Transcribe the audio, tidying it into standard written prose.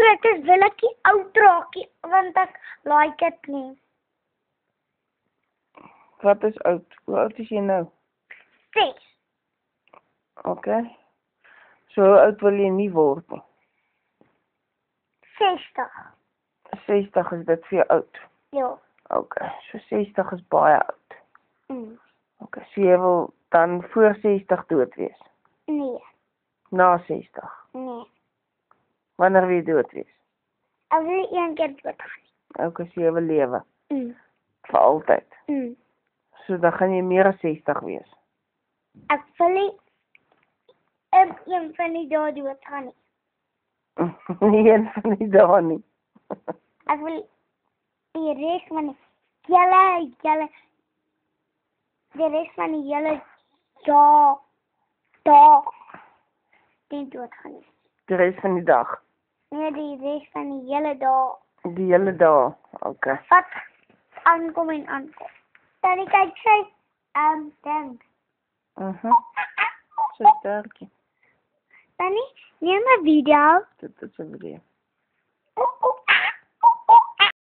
groot is, wil ek die oud raakie, want ek like dit nie. Wat is oud? Hoe oud is jy nou? 6. Okay. So hoe oud wil jy nie word nie? 60. 60 is dit vir jou oud. Ja. Okay. So 60 is baie oud. Mm. Okay. So jy wil dan voor 60 dood wees? Nee. Na 60? Nee. Wanneer wil jy dood wees? Ek wil een keer doodgaan. Okay, so jy wil lewe. Mm. Vir altyd. Mm. So dan gaan jy meer as 60 wees. Ek wil nie een van die dae doodgaan nie. Nie een van die dae nie. Ek wil die res van die hele die res van die hele dag nie doodgaan nie. Die res van die dag. Nee, die res van die hele dag. Die hele dag. Okay. Wat aankom en aankom. Dan kyk sy, ding. So sterkie. Dan neem 'n video. Dit is 'n video.